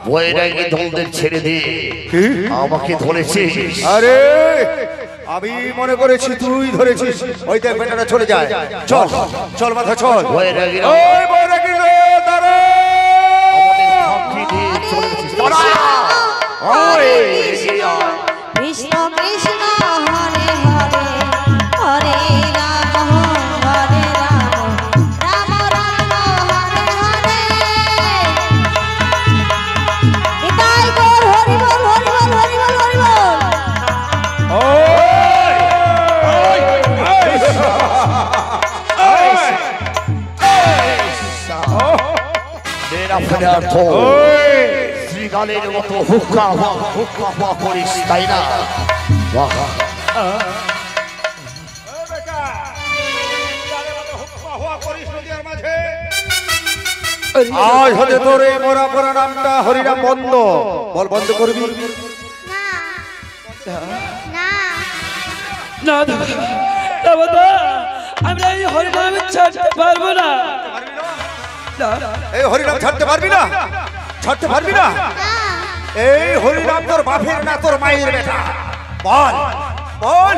বৈরাগী দলদের ছেড়ে দিয়ে আমাকে ধরেছিস? আরে আমি মনে করেছি তুই ধরেছিস। ওই দেখ বেটাটা চলে যায়। চল চল মাথা চল। বৈরাগী ওই বৈরাগী রে দাঁড়া। আমাদের ফাঁকি দিয়ে চলে গেছিস। দাঁড়া। ওই কৃষ্ণ কৃষ্ণ হরে হরে হরে রাম হরে রাম রাম রাম হরে হরে নিতাই গৌর হরি বল হরি বল হরি বল হরি বল। শ্রীকালের মতো হুক্কা হুয়া করিস তাই না? আজ হতে তোর এই মরা পরা নামটা হরিনাম বন্ধ। বল বন্ধ করবি না দাদা, আমরা এই হরিনাম ছাড়তে পারবো না। এই হরিনাম ছাড়তে পারবি না? ছাড়তে পারবি না? এই হরিনাম তোর বাপের না তোর মায়ের বেটা। বল বল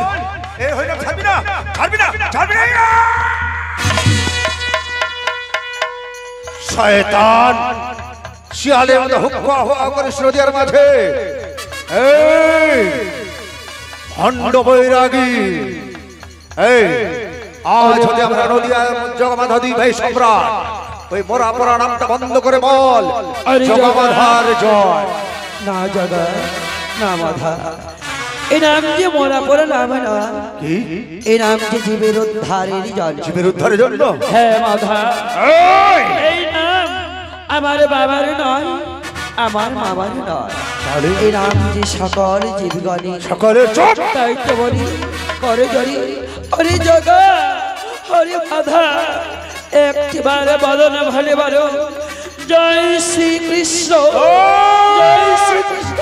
এই হরিনাম ছাড়বি না? ছাড়বি না? ছাড়বি না? শয়তান শিয়ালের মতো হুক্কা হুয়া করিস নদীর মাঝে। এই ভণ্ড বৈরাগী, এই আজ হতে আমরা নদিয়া জগমাধা দুই ভাই সম্রাট। ওই মোরা পরা নামটা বন্ধ করে বল জগমাধার জয়। না জগা না মাধা, এই নাম যে মোরা পরা নাম না, কি এই নাম যে জীবের উদ্ধারের জন্য। জীবের উদ্ধারের জন্য? হ্যাঁ মাধা, এই নাম আমার বাবার নয়, আমার মামার নয়। এই নাম যে সকল জীবগণে সকলের চোখ। তাই তো বলি করে জড়ি হরি জগা হরি মাধা একটিবার বলো না ভালো বলো জয় শ্রীকৃষ্ণ জয় শ্রীকৃষ্ণ।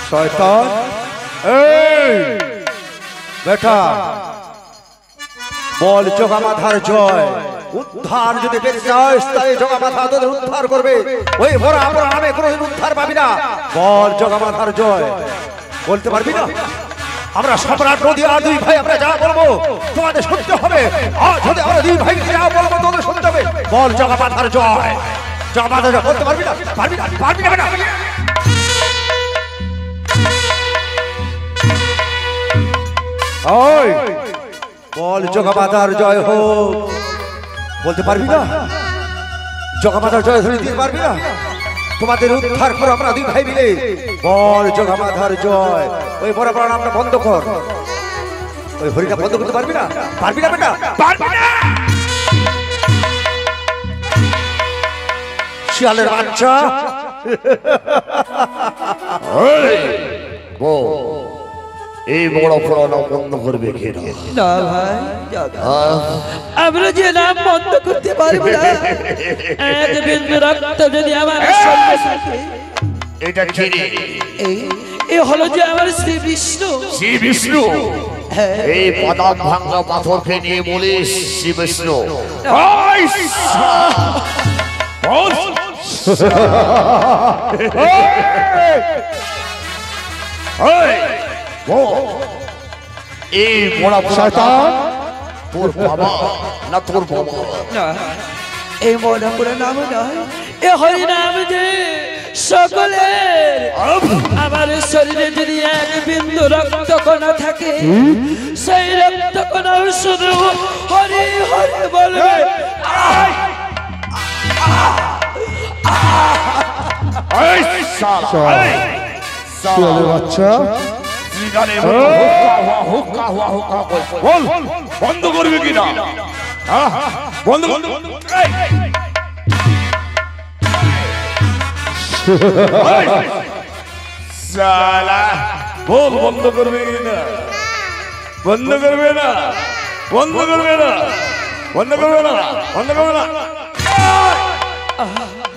শয়তান এই বেটা বল জগমাধার জয়। উদ্ধার যদি পেতে চাস তাই জগমাধা তোদের উদ্ধার করবে। ওই ভরা আমরা নামে কোনোদিন উদ্ধার পাবি না। বল জগমাধার জয়। বলতে পারবি না? আমরা সম্রাট নদিয়া দুই ভাই আমরা যা বলবো তোমাদের শুনতে হবে। আজ যদি আমরা দুই ভাই যা বলবো তোদের শুনতে হবে। বল জগমাধার জয়। জগমাধার জয় বলতে পারবি না? পারবি না? পারবি না বেটা? ওই বল জগমাতার জয় হোক। বলতে পারবি না? জগমাতার জয় ধরে দিতে পারবি না? তোমাদের উদ্ধার করো আমরা দুই ভাই মিলে। বল জগমাতার জয়। ওই বড় বড় নামটা বন্ধ কর। ওই হরিটা বন্ধ করতে পারবি না? পারবি না বেটা? পারবি না? শিয়ালের বাচ্চা। এই বড় পুরানো বন্ধ করবে কে? না ভাই আমরা যে নাম বন্ধ করতে পারবো না। এক বিন্দু রক্ত যদি আমার শরীরে থাকে, এটা কি রে? এই হলো যে আমার শ্রী বিষ্ণু। শ্রী বিষ্ণু? এই পদাক ভাঙা পাথরকে নিয়ে বলিস শ্রী বিষ্ণু? এই বড় শয়তান তোর বাবা না তোর বাবা? না, এই মোরা পুরা নাম নয়, এ হরি নাম যে সকলের। আমার শরীরে যদি এক বিন্দু রক্ত কণা থাকে, সেই রক্ত কণা শুধু হরি হরি বলবে। বাচ্চা বল বন্ধ করবে কিনা? বন্ধ বন্ধ বল বন্ধ করবে কিনা? বন্ধ করবে না? বন্ধ করবে না? বন্ধ করবে না? বন্ধ করবে না?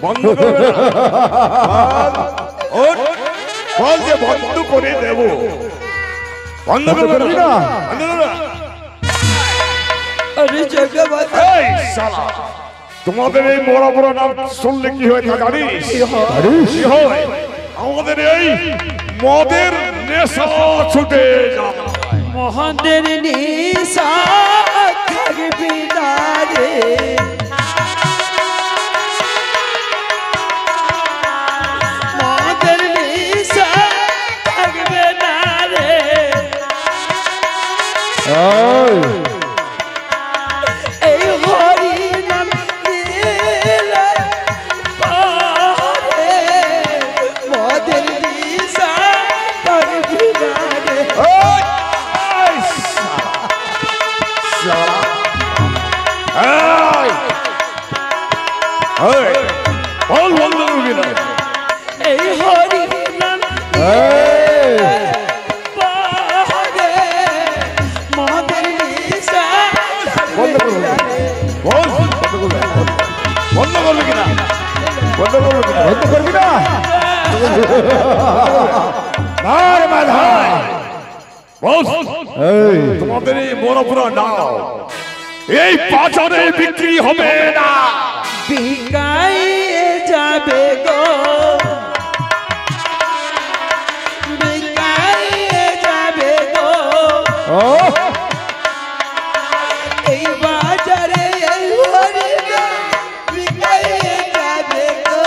বন্ধ করবে না? বল যে বন্ধ করে দেব। বন্ধ করবে না? বন্ধ করবে না? আরে জগমাতা এই শালা তোমাদের এই বড় বড় নাম শুনলে কি হয় তা জানিস? কি হয়? আমাদের এই মদের নেশা ছুটে যায়। মহাদের নিশা থাকবে না রে, মহাদের নিশা থাকবে না রে। এই হরি নাম নিলে পারে মহাদের নিশা থাকবে না রে। বল বন্ধ করবি না। এই হরি নাম পারে মহাদের নিশা বন্ধ করবি না। বল বন্ধ করবি কিনা? বন্ধ করবি কিনা? বন্ধ করবি না? আর মাধাই বল তোমাদের এই বড় বড় নাও এই বাজারে বিক্রি হবে না। বিকাইয়ে যাবে গো, বিকাইয়ে যাবে গো এই বাজারে এই হরি নাম বিকাইয়ে যাবে গো।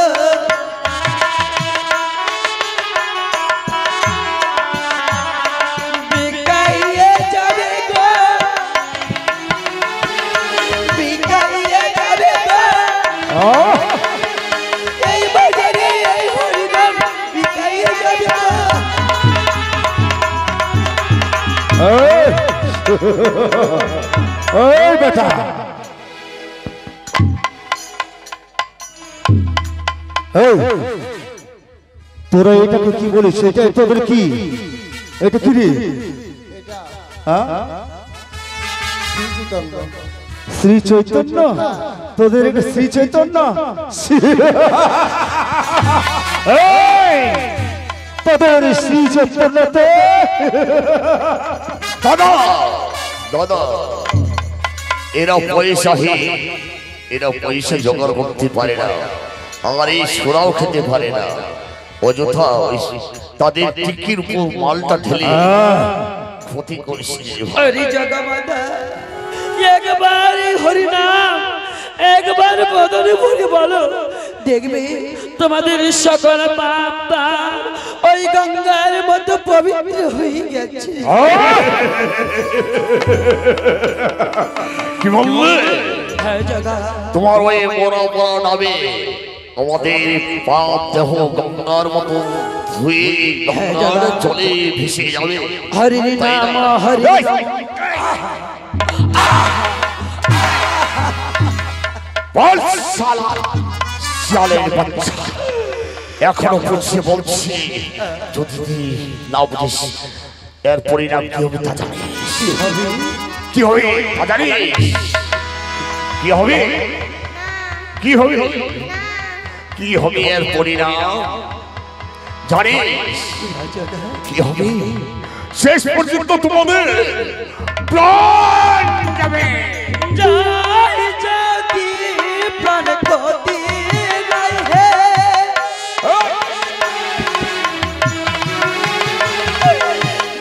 বিকাইয়ে যাবে গো, বিকাইয়ে যাবে গো এই বাজারে এই হরি নাম বিকাইয়ে যাবে গো। ওই বেটা, তোরা এটাকে কি বলিস? এটা তোদের কি? এটা কি রে? শ্রী চৈতন্য? তোদের এটা শ্রী চৈতন্য? তোদের শ্রী চৈতন্যতে দাদা দাদা এরা পয়সাহীন, এরা পয়সা জোগাড় করতে পারে না, আমার এই সোরাও খেতে পারে না, অযথা তাদের টিকির উপর মালটা ঢেলে ক্ষতি করেছে। হরি জগমাতা একবার হরি নাম একবার বদনে বলে বলো, দেখবে তোমাদের সকল পাপ তাপ ওই গঙ্গার মতো পবিত্র হয়ে গেছে। কি বললে? হ্যাঁ জগা, তোমার ওই বড় বড় নামে আমাদের পাপ দেহ গঙ্গার মতো ধুয়ে গঙ্গার জলে ভেসে যাবে। হরি নাম হরি বল শালা শালের বাচ্চা, এখনো বুঝছে বলছি, যদি না বুঝিস এর পরিণাম কি হবে তা জানিস? কি হবে তা জানিস? কি হবে? কি হবে? কি হবে এর পরিণাম জানিস? কি হবে? শেষ পর্যন্ত তোমাদের প্রাণ যাবে। জয় যদি প্রাণ ক্ষতি নাই হে,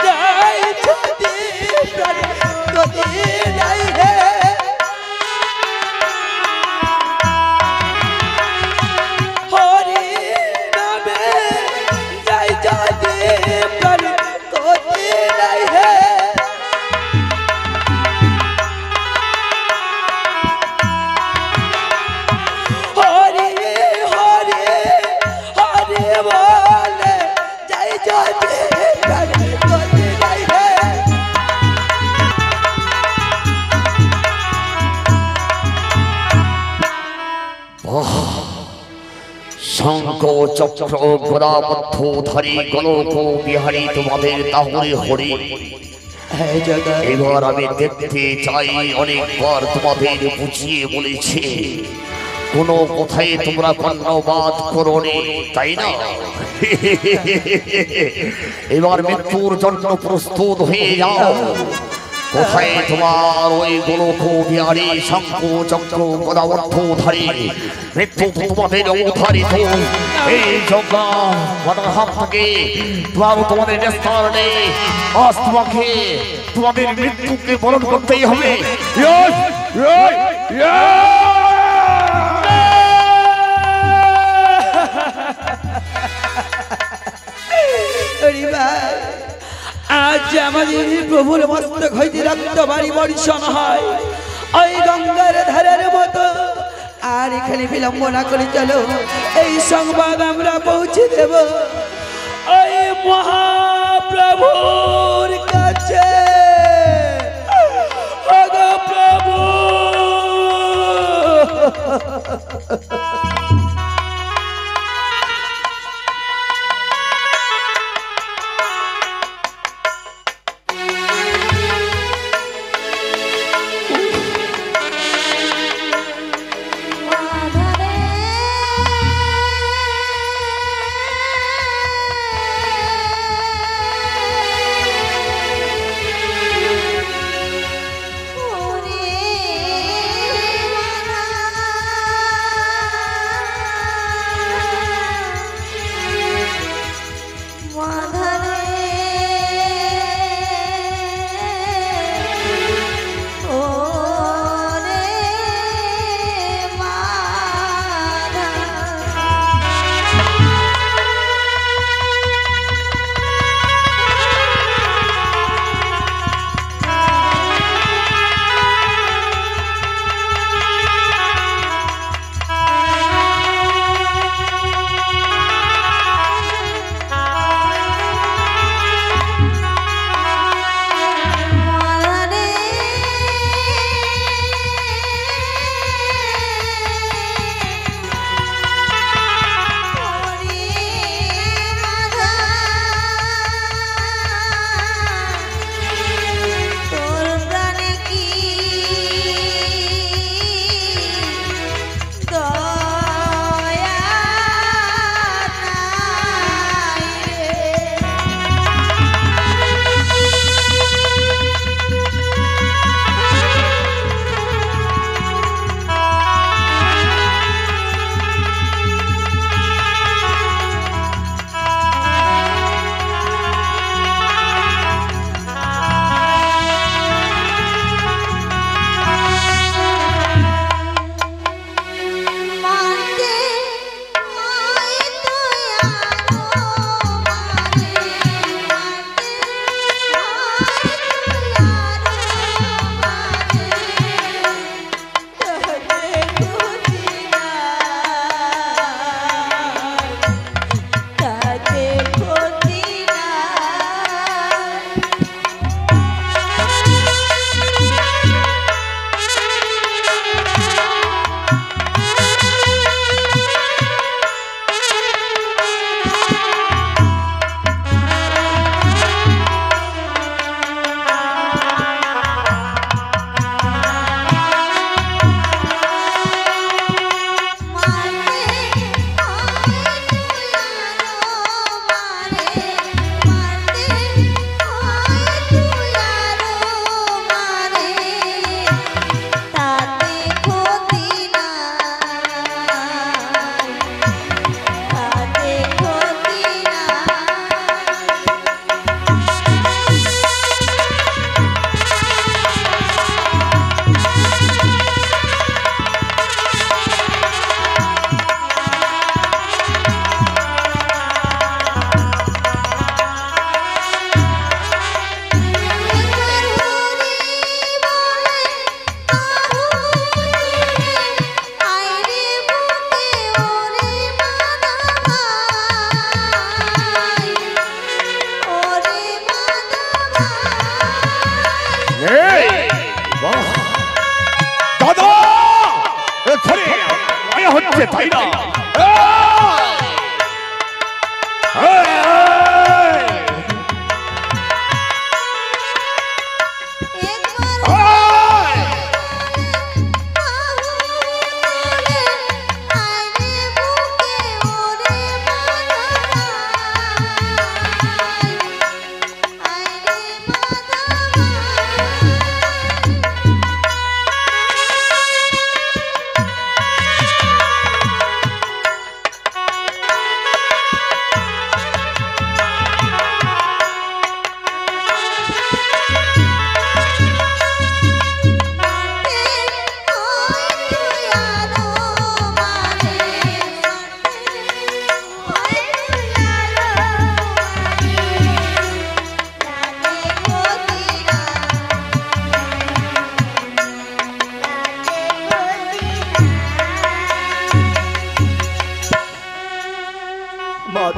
জয় যদি প্রাণ ক্ষতি নাই হে, হরি নামে জয় যদি প্রাণ ক্ষতি নাই হে। হরি হরি হরি বলে জয় যদি প্রাণ ক্ষতি নাই হে। শঙ্খ চক্র গদা পদ্মধারী গলক বিহারী তোমাদের তাহলে হরি। হ্যাঁ জগা, এবার আমি দেখতে চাই, অনেকবার তোমাদের বুঝিয়ে বলেছি, কোনো কোথায় তোমরা কর্ণবাদ করোনি তাই না? এবার মৃত্যুর জন্য প্রস্তুত হয়ে যাও। কোথায় তোমার ওই গোলক বিহারী শঙ্খ চক্র গদাবদ্ধধারী মৃত্যু তোমাদের অবধারিত এই যজ্ঞা মাতার হাত থেকে তোমাদের নিস্তার নেই। আজ তোমাকে তোমাদের মৃত্যুকে বরণ করতেই হবে। আজ আমাদের প্রভুর মস্তক হইতে রক্ত বাড়ি বর্ষণ হয় ওই গঙ্গার ধারের মতো। আর এখানে বিলম্ব না করে চলো, এই সংবাদ আমরা পৌঁছে দেব ওই মহাপ্রভুর কাছে। প্রভু হচ্ছে তাই না?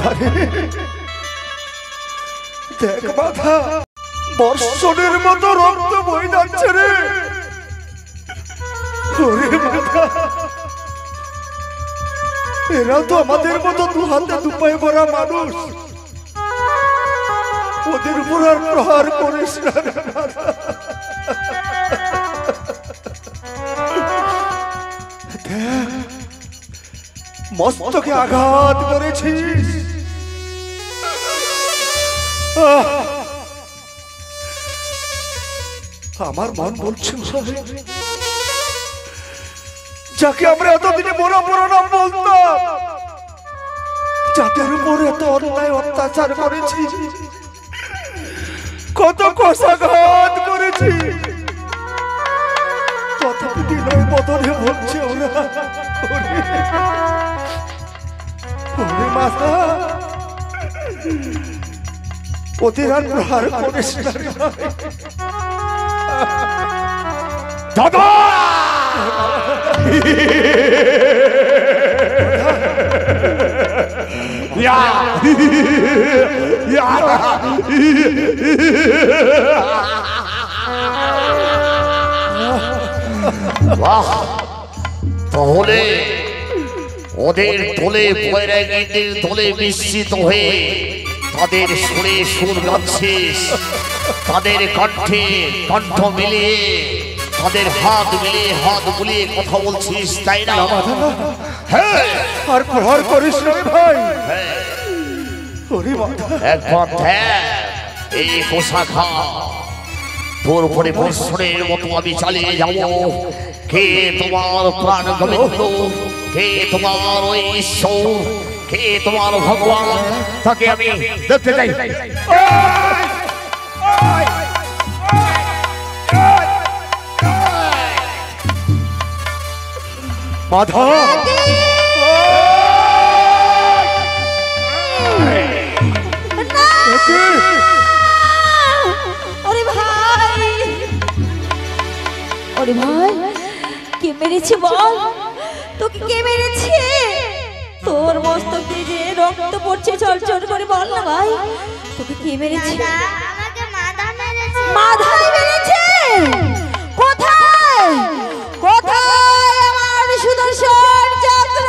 মাথা রে, দেখ মাথা, বর্ষণের মতো রক্ত বয়ে যাচ্ছে রে। ওরে মাথা, এরা তো আমাদের মতো দু হাতে দু পায়ে ভরা মানুষ, ওদের উপর আর প্রহার করিস না রে মাথা। মস্তকে আঘাত করেছিস, আমার মন বলছে যাকে আমরা এতদিনে বড় বড় নাম বলতাম, যাদের উপর এত অন্যায় অত্যাচার করেছি, কত কষাঘাত করেছি, তথাপি দিনের বদলে বলছে ওরা ওরে মাথা, ওদের আর প্রহার করিস না রে ভাই। দাদা তাহলে ওদের তোলে বৈরাগীদের তোলে মিশ্রিত হয়ে তাদের সুরে সুর গাচ্ছিস, তাদের কণ্ঠে কণ্ঠ মিলিয়ে, তাদের হাত মিলিয়ে হাত বুলিয়ে কথা বলছিস, তাই না? হ্যাঁ, আর প্রহার করিস না ভাই। একবার দেখ এই পোশাখা তোর উপরে বর্ষণের মতো আমি চালিয়ে যাব। কে তোমার প্রাণ গোবিন্দ, কে তোমার ওই ঈশ্বর, কে তোমার ভগবান, তাকে আমি দেখতে চাই। মাধব, ওরে ভাই, ওরে ভাই, কে মেরেছে বল? তোকে কে মেরেছে? তোর মস্তক দিয়ে যে রক্ত পড়ছে ঝরঝর করে, বল না ভাই, তোকে কে মেরেছে? আমাকে মাথা মেরেছে। মাথায় মেরেছে? কোথায় কোথায় আমার সুদর্শন চক্র?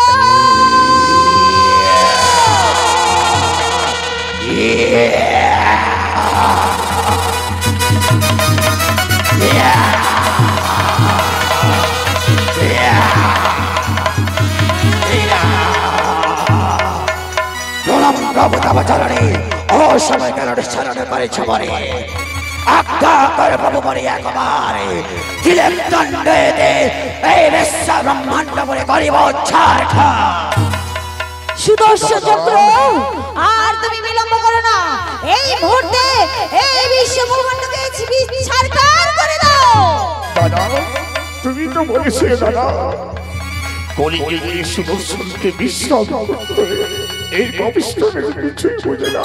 অসময় কেন নিঃসরণ করেছ মরে, আজ্ঞা করে প্রভু মরে একবারে দিলেন দণ্ডে দে এই বিশ্ব ব্রহ্মাণ্ড মরে করিব ছাড়খা। সুদর্শন চক্র, আর তুমি বিলম্ব করো না, এই মুহূর্তে এই বিশ্ব ব্রহ্মাণ্ডকে ছারখার করে দাও। দাদা তুমি তো বলেছিলে দাদা, কলিযুগে সুদর্শনকে বিশ্রাম করতে, এই পাপিষ্ঠদের কিছুই বোঝে না।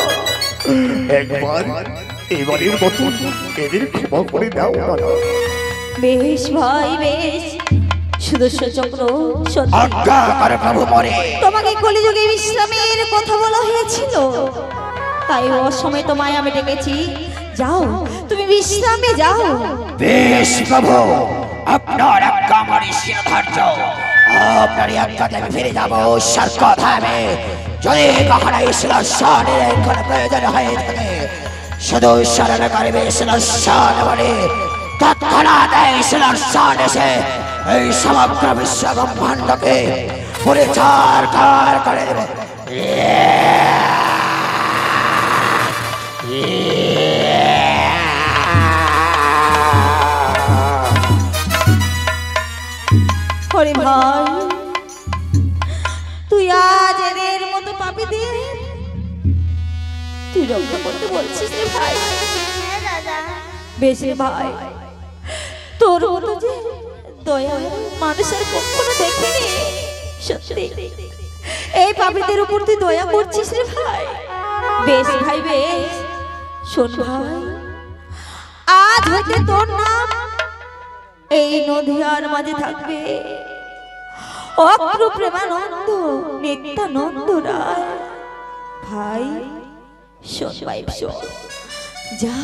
একবার এবারের মতো এদের ক্ষমা করে দাও দাদা। বেশ ভাই বেশ, সুদর্শন চক্র, সত্যি আজ্ঞা করে প্রভু মরে। তোমাকে কলিযুগে বিশ্রামের কথা বলা হয়েছিল, তাই অসময়ে তোমায় আমি ডেকেছি। যাও, তুমি বিশ্রামে যাও। বেশ প্রভু, আপনার আজ্ঞা আমার শিরোধার্য, আপনার আজ্ঞাতে আমি ফিরে যাবো স্বর্গধামে। যদি কখনো ঈশ্বরের কোনো প্রয়োজন হয়ে থাকে, শুধু স্মরণ করবে ঈশ্বর বলে, তৎক্ষণাৎ ঈশ্বর এসে এই সমগ্র বিশ্ব ব্রহ্মাণ্ডকে পরিচার করে দেবে। ওরে ভাই, তুই আজ এদের মতো পাপীদের তুই রক্ষা করতে বলছিস রে ভাই? হ্যাঁ দাদা। বেশ রে ভাই, তোর মতো যে দয়া মানুষের কখনো দেখিনি। সত্যি এই পাপীদের উপর তুই দয়া করছিস রে ভাই। বেশ ভাই বেশ, শোন ভাই, আজ হইতে তোর নাম এই নদীয়ার মাঝে থাকবে অক্রু প্রেমানন্দ নিত্যানন্দ রায়। ভাই শোন ভাই শোন, যা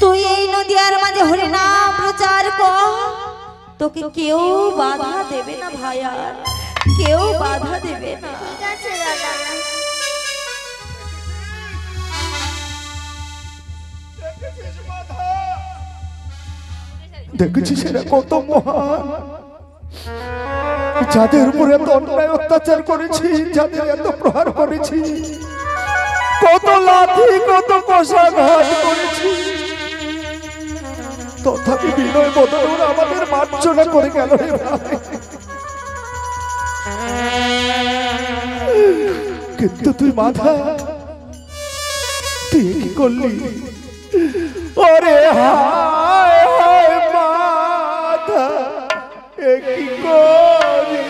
তুই এই নদিয়ার মাঝে হরিনাম প্রচার কর, তোকে কেউ বাধা দেবে না ভাই, আর কেউ বাধা দেবে না। ঠিক আছে দাদা। দেখেছিস এরা কত মহান, যাদের উপরে এত অন্যায় অত্যাচার করেছি, যাদের এত প্রহার করেছি, কত লাঠি কত কষাঘাত করেছি, তথাপি বিনয় বদন ওরা আমাদের মার্জনা করে গেল রে ভাই। কিন্তু তুই মাথা, তুই কি করলি? ওরে হায় হায় মাথা, এ কি করলি?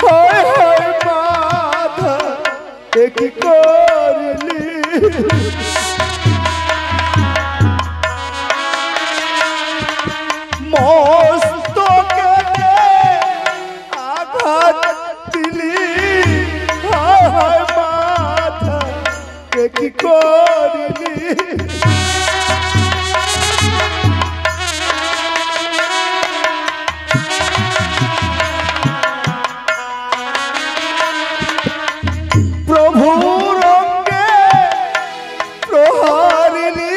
হায় হায় মাথা, এ কি করলি? মস্তকে আঘাত দিলি, হায় হায় মাথা, এ কি করলি? প্রভুর অঙ্গে প্রহারিলি,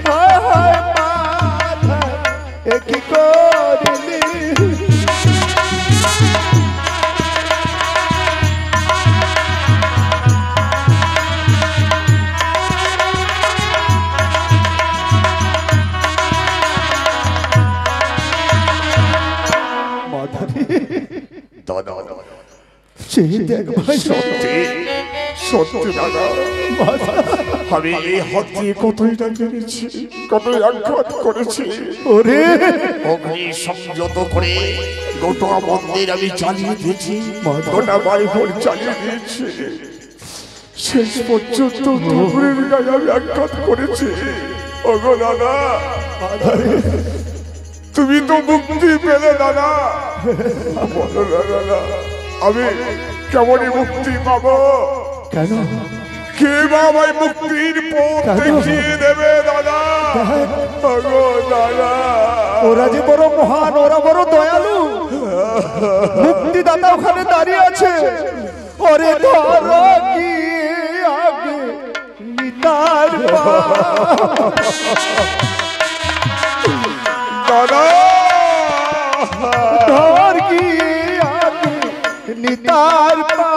হায় হায় মাথা, এ কি করলি? দাদা সেই দেখ ভাই, সত্যি সত্যি দাদা, আমি এই হাত দিয়ে কতই না মেরেছি, কতই আঘাত করেছি। ওরে অগ্নি সংযত করে গোটা মন্দির আমি চালিয়ে দিয়েছি, গোটা বাড়িঘর চালিয়ে দিয়েছি, শেষ পর্যন্ত ঠাকুরের গায়ে আমি আঘাত করেছি। ওগো দাদা, তুমি তো মুক্তি পেলে দাদা, বলো না দাদা, আমি কেমনই মুক্তি পাবো? কেন? কে বা আমায় মুক্তির পথ দেখিয়ে দেবে দাদা? ওগো দাদা, ওরা যে বড় মহান, ওরা বড় দয়ালু, মুক্তিদাতা ওখানে দাঁড়িয়ে আছে। ওরে ধর কি আগে নিতার দাদা, ধর কি আগে নিতার পা।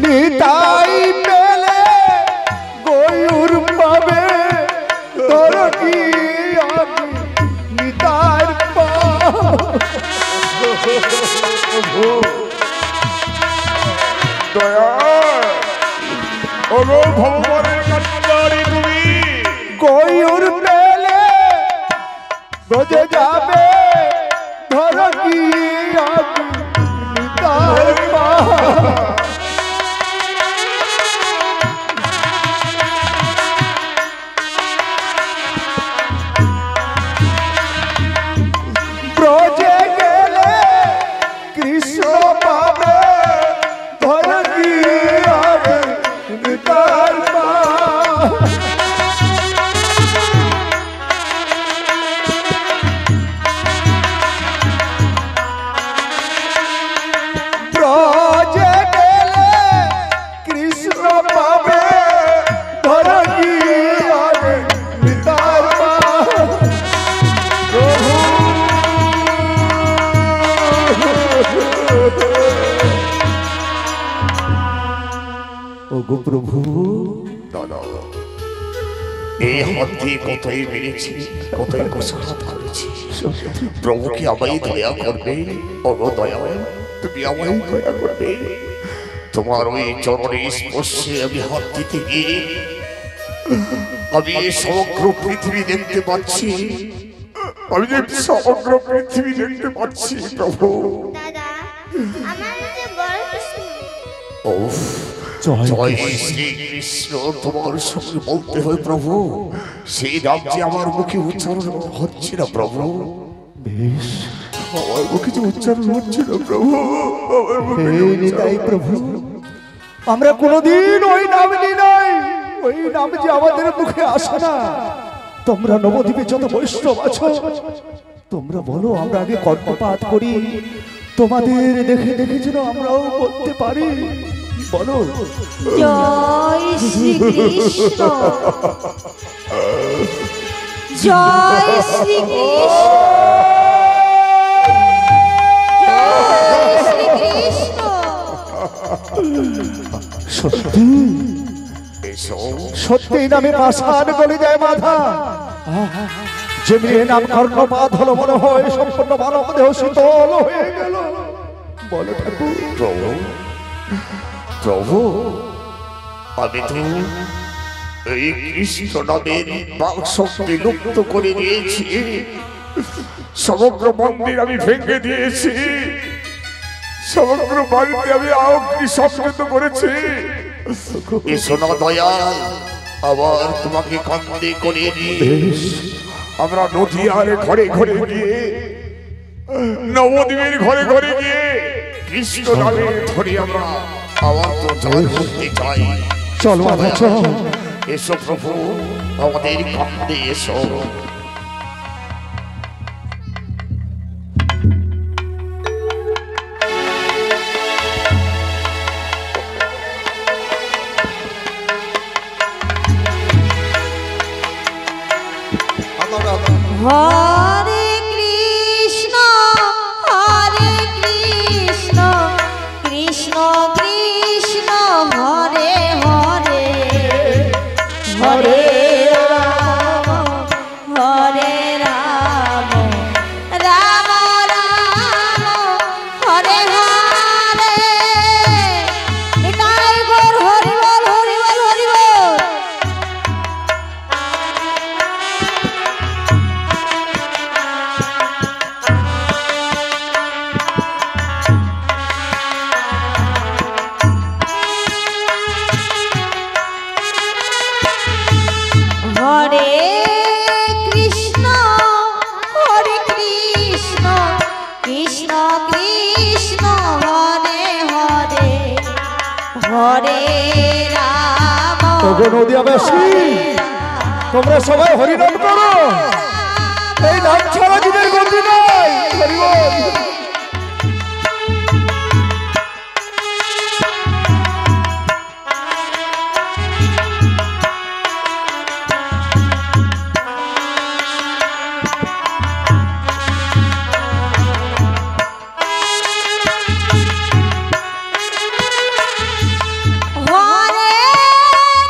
নিতাই পেলে গয়ুর পাবে, তোর কি আমি নিতার পা। দয়া, ওগো ভগবানের কান্ডারি তুমি, গয়ুর পেলে গজে যাবে, ধর কি আমি নিতার পা। ব্রজে গেলে কৃষ্ণ পাবে, ধর কি আমি নিতার পা। ব্রজে গেলে কৃষ্ণ পাবে, ধর কি আমি নিতার পা। ওগো প্রভু, দাদা, এই হাত দিয়ে কতই মেরেছি, কতই কষাঘাত করেছি, প্রভু কি আমায় দয়া করবে? ওগো দয়া, তুমি আমায় দয়া করবে? তোমার ওই চরণে স্পর্শে আমি হাত দিতে গিয়ে আমি সমগ্র পৃথিবী দেখতে পাচ্ছি, আমি যে সমগ্র পৃথিবী দেখতে পাচ্ছি প্রভু। দাদা আমার যে বড় কৃষ্ণ ওফ, জয় শ্রী কৃষ্ণ তোমার সঙ্গে বলতে হয় প্রভু, সেই নাম যে আমার মুখে উচ্চারণ হচ্ছে না প্রভু। বেশ, আমার মুখে যে উচ্চারণ হচ্ছে না প্রভু, আমার মুখে যে এই নিতাই প্রভু, আমরা কোনোদিন ওই নাম নিই নাই, ওই নাম যে আমাদের মুখে আসে না। তোমরা নবদ্বীপে যত বৈষ্ণব আছো, তোমরা বলো আমরা আগে কর্ণপাত করি, তোমাদের দেখে দেখে যেন আমরাও বলতে পারি। বলো। জয় শ্রীকৃষ্ণ, জয় শ্রীকৃষ্ণ, জয় শ্রীকৃষ্ণ। সত্যি এসো। সত্যি নামে পাষাণ গলে যায় মাথা। যে মেয়ে নাম কর্ণপাত হলো, মনে হয় সম্পূর্ণ মানব দেহ শীতল হয়ে গেল। বলো ঠাকুর। প্রভু, প্রভু, আমি তো এই কৃষ্ণ নামের বাক্সকে লুপ্ত করে দিয়েছি, সমগ্র মন্দির আমি ভেঙে দিয়েছি, সমগ্র বাড়িতে আমি অগ্নি সংযত করেছি। এসো না দয়াল, আবার তোমাকে কান্দে করে নিয়ে আমরা নদীয়ার ঘরে ঘরে গিয়ে, নবদ্বীপের ঘরে ঘরে গিয়ে কৃষ্ণ নামের ধরে আমরা আবার তো জয় করতে চাই। চল মাধা চল। এসো প্রভু, আমাদের কান্দে এসো। হরে কৃষ্ণ, হরে কৃষ্ণ, কৃষ্ণ কৃষ্ণ হরে হরে, হরে রাম, হরে রাম, রাম রাম হরে হরে। এটাই গৌর হরি বল, হরি বল, হরি বল। হরে কৃষ্ণ, হরে কৃষ্ণ, কৃষ্ণ কৃষ্ণ হরে হরে, হরে রাম, ওগো নদীয়াবাসী, তোমরা সবাই হরিনাম করো। এই নাম ছাড়া জীবের গতি নাই। হরি বল। হরে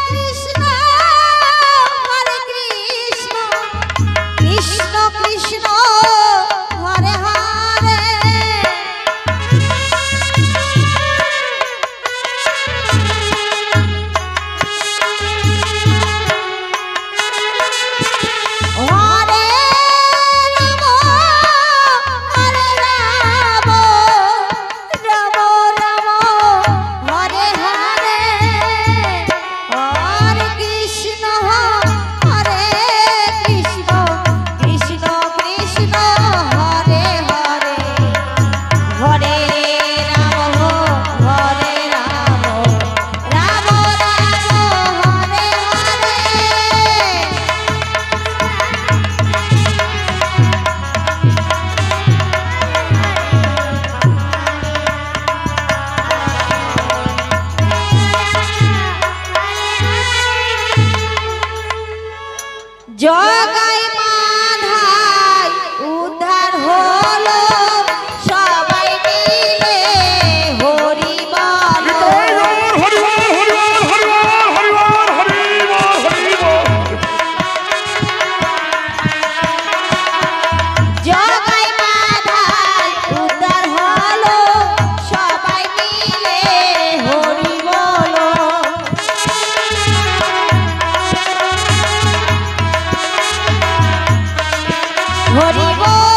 কৃষ্ণ, হরে কৃষ্ণ, কৃষ্ণ কৃষ্ণ হরে হরে। হরে রাম, হরে রাম, রাম রাম হরে হরে, হরে কৃষ্ণ, হরে কৃষ্ণ, কৃষ্ণ কৃষ্ণ হরি বল